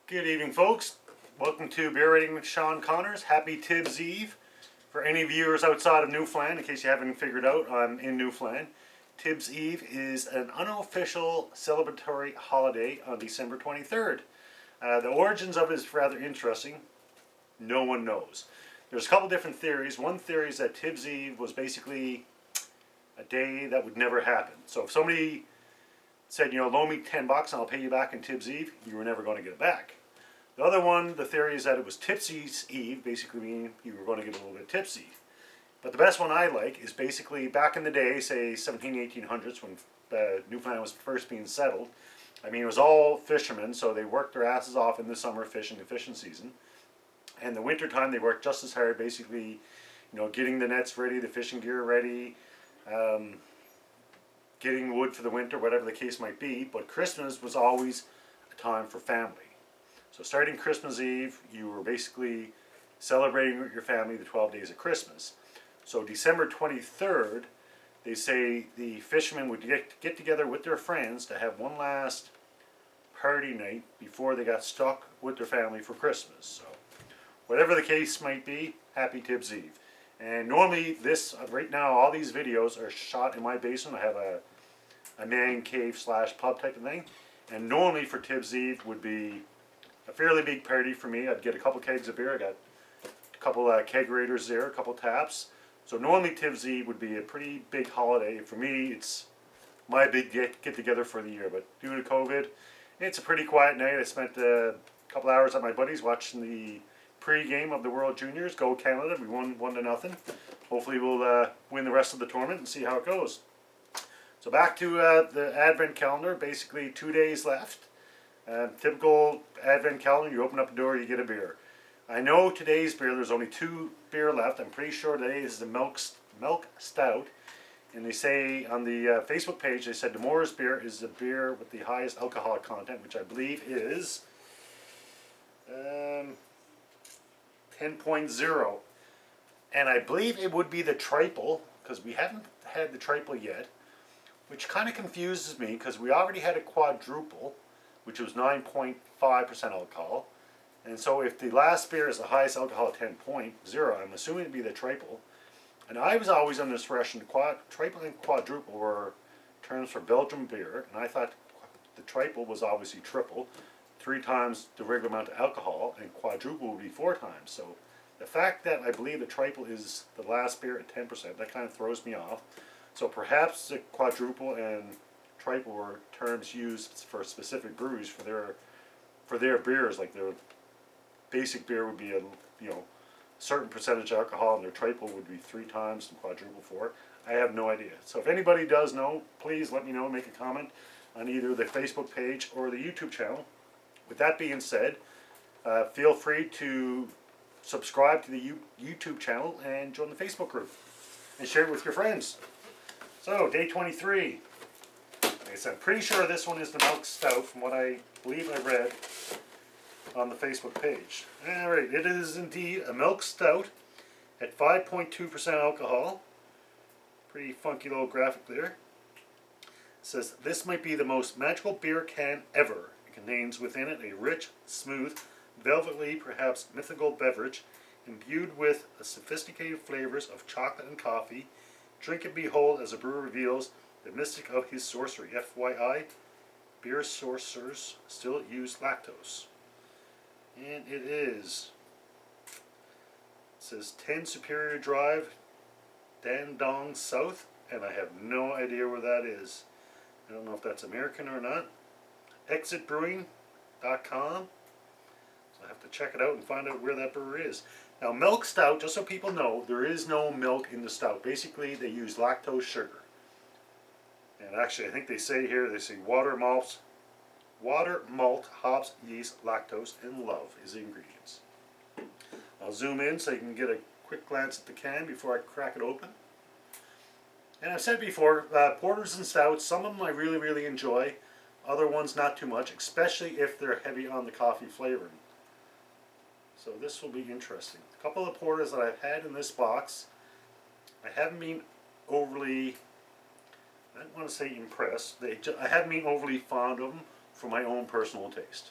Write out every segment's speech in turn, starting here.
Good evening, folks. Welcome to Beer Rating with Sean Connors. Happy Tibbs Eve. For any viewers outside of Newfoundland, in case you haven't figured out, I'm in Newfoundland. Tibbs Eve is an unofficial celebratory holiday on December 23rd. The origins of it is rather interesting. No one knows. There's a couple different theories. One theory is that Tibbs Eve was basically a day that would never happen. So if somebody said, loan me $10 and I'll pay you back in Tibbs Eve, you were never going to get it back. The other one, the theory is that it was Tipsy's Eve, basically meaning you were going to get a little bit tipsy. But the best one I like is basically back in the day, say 1800s, when Newfoundland was first being settled. I mean, it was all fishermen, so they worked their asses off in the summer fishing, the fishing season. And the winter time, they worked just as hard, basically, getting the nets ready, the fishing gear ready, getting wood for the winter, whatever the case might be. But Christmas was always a time for family. So starting Christmas Eve, you were basically celebrating with your family the 12 days of Christmas. So December 23rd, they say the fishermen would get together with their friends to have one last party night before they got stuck with their family for Christmas. So whatever the case might be, happy Tibbs Eve. And normally right now, all these videos are shot in my basement. I have a man cave / pub type of thing. And normally for Tibbs Eve would be a fairly big party for me. I'd get a couple kegs of beer. I got a couple kegerators there, a couple taps. So normally Tibbs Eve would be a pretty big holiday. For me, it's my big get together for the year. But due to COVID, it's a pretty quiet night. I spent a couple hours at my buddies watching the pre-game of the World Juniors. Go Canada. We won 1-0. Hopefully we'll win the rest of the tournament and see how it goes. So back to the Advent calendar. Basically 2 days left. Typical Advent calendar, you open up the door, you get a beer. I know today's beer, there's only 2 beer left. I'm pretty sure today is the Milk Stout. And they say on the Facebook page, they said tomorrow's beer is the beer with the highest alcoholic content, which I believe is 10.0. And I believe it would be the triple, because we haven't had the triple yet, which kind of confuses me, because we already had a quadruple, which was 9.5% alcohol. And so if the last beer is the highest alcohol at 10.0, I'm assuming it'd be the triple. And I was always under this impression triple and quadruple were terms for Belgian beer, and I thought the triple was obviously triple, 3 times the regular amount of alcohol, and quadruple would be 4 times. So the fact that I believe the triple is the last beer at 10%, that kind of throws me off. So perhaps the quadruple and triple were terms used for specific breweries for their beers. Like their basic beer would be a certain percentage of alcohol, and their triple would be 3 times and quadruple 4. I have no idea. So if anybody does know, please let me know. Make a comment on either the Facebook page or the YouTube channel. With that being said, feel free to subscribe to the YouTube channel and join the Facebook group and share it with your friends. So day 23. Like I said, I'm pretty sure this one is the Milk Stout from what I believe I read on the Facebook page. Alright, it is indeed a Milk Stout at 5.2% alcohol. Pretty funky little graphic there. It says, this might be the most magical beer can ever. It contains within it a rich, smooth, velvety, perhaps mythical beverage imbued with the sophisticated flavors of chocolate and coffee. Drink and behold as the brewer reveals the mystic of his sorcery. FYI, beer sorcerers still use lactose. And it is. It says 10 Superior Drive, Dandong South, and I have no idea where that is. I don't know if that's American or not. ExitBrewing.com. So I have to check it out and find out where that brewery is. Now, Milk Stout, just so people know, there is no milk in the stout. Basically, they use lactose sugar. And actually, I think they say water, malt, hops, yeast, lactose, and love is the ingredients. I'll zoom in so you can get a quick glance at the can before I crack it open. And I've said before, porters and stouts, some of them I really, really enjoy. Other ones not too much, especially if they're heavy on the coffee flavoring. So this will be interesting. A couple of porters that I've had in this box, I haven't been overly, I don't want to say impressed. I haven't been overly fond of them for my own personal taste.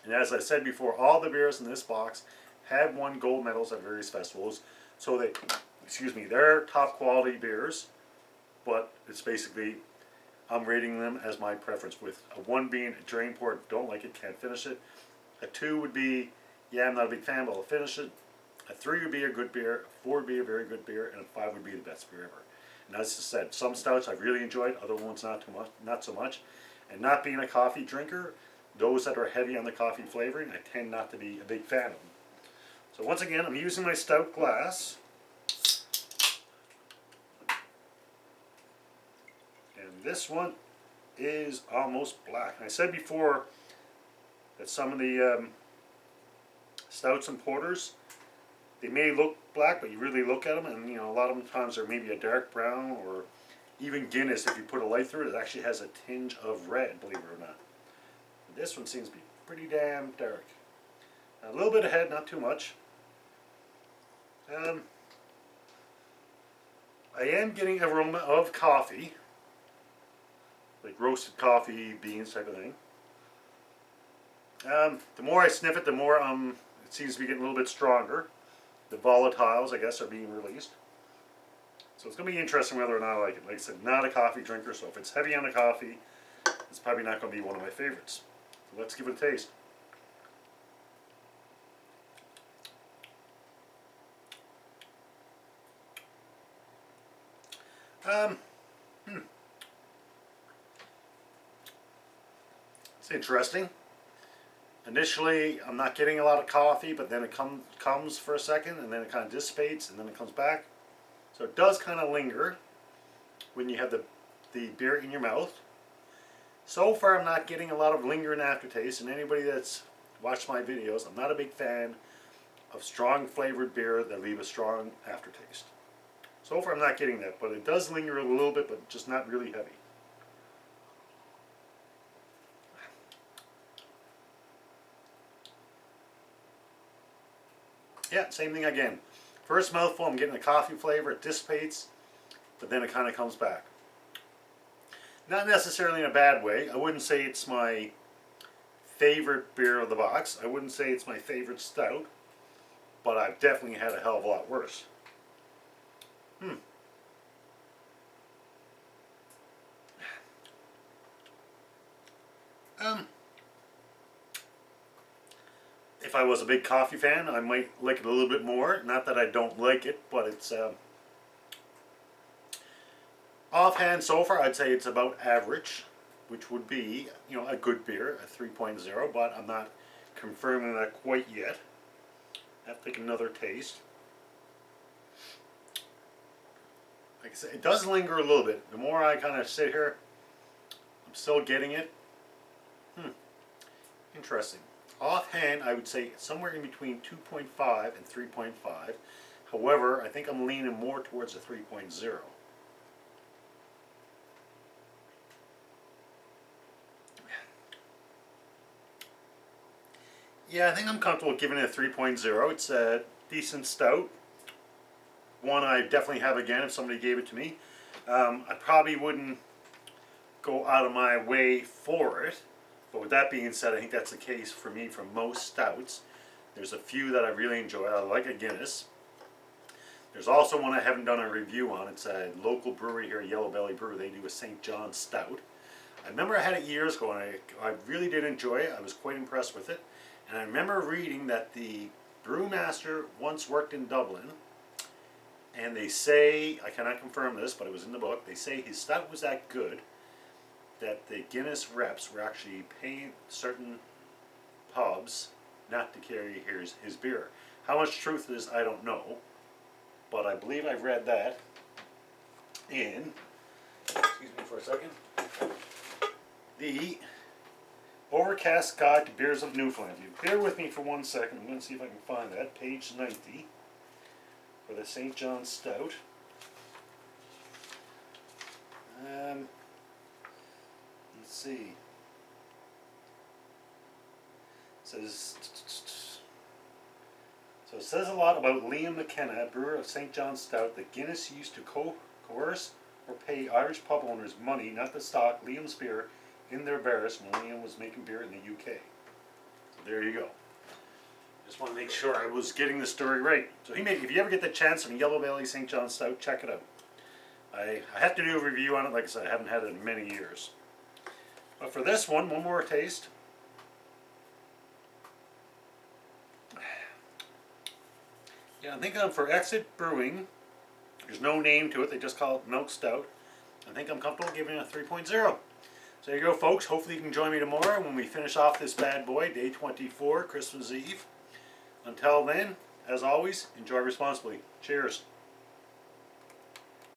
And as I said before, all the beers in this box have won gold medals at various festivals. So they, excuse me, they're top quality beers, but it's basically, I'm rating them as my preference, with a 1 being a drain pour, don't like it, can't finish it. A 2 would be, yeah, I'm not a big fan, but I'll finish it. A 3 would be a good beer, a 4 would be a very good beer, and a 5 would be the best beer ever. And as I said, some stouts I've really enjoyed, other ones not so much. And not being a coffee drinker, those that are heavy on the coffee flavoring, I tend not to be a big fan of them. So once again, I'm using my stout glass. And this one is almost black. And I said before that some of the stouts and porters, they may look black, but you really look at them and a lot of them times they're maybe a dark brown, or even Guinness, if you put a light through it, it actually has a tinge of red, believe it or not. But this one seems to be pretty damn dark. A little bit ahead, not too much. I am getting aroma of coffee, like roasted coffee, beans type of thing. The more I sniff it, the more it seems to be getting a little bit stronger. The volatiles, I guess, are being released. So it's going to be interesting whether or not I like it. Like I said, not a coffee drinker, so if it's heavy on the coffee, it's probably not going to be one of my favorites. So let's give it a taste. It's interesting. Initially, I'm not getting a lot of coffee, but then it comes for a second, and then it kind of dissipates, and then it comes back. So it does kind of linger when you have the beer in your mouth. So far, I'm not getting a lot of lingering aftertaste, and anybody that's watched my videos, I'm not a big fan of strong flavored beer that leave a strong aftertaste. So far, I'm not getting that, but it does linger a little bit, but just not really heavy. Yeah, same thing again. First mouthful, I'm getting a coffee flavor, it dissipates, but then it kind of comes back. Not necessarily in a bad way. I wouldn't say it's my favorite beer of the box. I wouldn't say it's my favorite stout, but I've definitely had a hell of a lot worse. If I was a big coffee fan, I might like it a little bit more. Not that I don't like it, but it's offhand so far, I'd say it's about average, which would be, a good beer, a 3.0, but I'm not confirming that quite yet. I have to take another taste. Like I said, it does linger a little bit. The more I kind of sit here, I'm still getting it. Interesting. Offhand, I would say somewhere in between 2.5 and 3.5. However, I think I'm leaning more towards a 3.0. Yeah, I think I'm comfortable giving it a 3.0. It's a decent stout. One I definitely have again if somebody gave it to me. I probably wouldn't go out of my way for it. But with that being said, I think that's the case for me for most stouts. There's a few that I really enjoy. I like a Guinness. There's also one I haven't done a review on. It's a local brewery here, Yellow Belly Brew. They do a St. John Stout. I remember I had it years ago, and I really did enjoy it. I was quite impressed with it. And I remember reading that the brewmaster once worked in Dublin, and they say, I cannot confirm this, but it was in the book, they say his stout was that good that the Guinness reps were actually paying certain pubs not to carry his beer. How much truth it is, I don't know, but I believe I've read that in, excuse me for a second, the Overcast Guide to Beers of Newfoundland. You bear with me for 1 second. I'm going to see if I can find that. Page 90 for the St. John Stout. Let's see. It says a lot about Liam McKenna, brewer of St. John Stout, that Guinness used to coerce or pay Irish pub owners money not to stock Liam's beer in their bars when Liam was making beer in the UK. So There you go. Just want to make sure I was getting the story right. So he made, if you ever get the chance on Yellow Valley St. John Stout, check it out. I have to do a review on it. Like I said, I haven't had it in many years. But for this one more taste. Yeah, I think for Exit Brewing, there's no name to it. They just call it Milk Stout. I think I'm comfortable giving it a 3.0. So there you go, folks. Hopefully you can join me tomorrow when we finish off this bad boy, day 24, Christmas Eve. Until then, as always, enjoy responsibly. Cheers.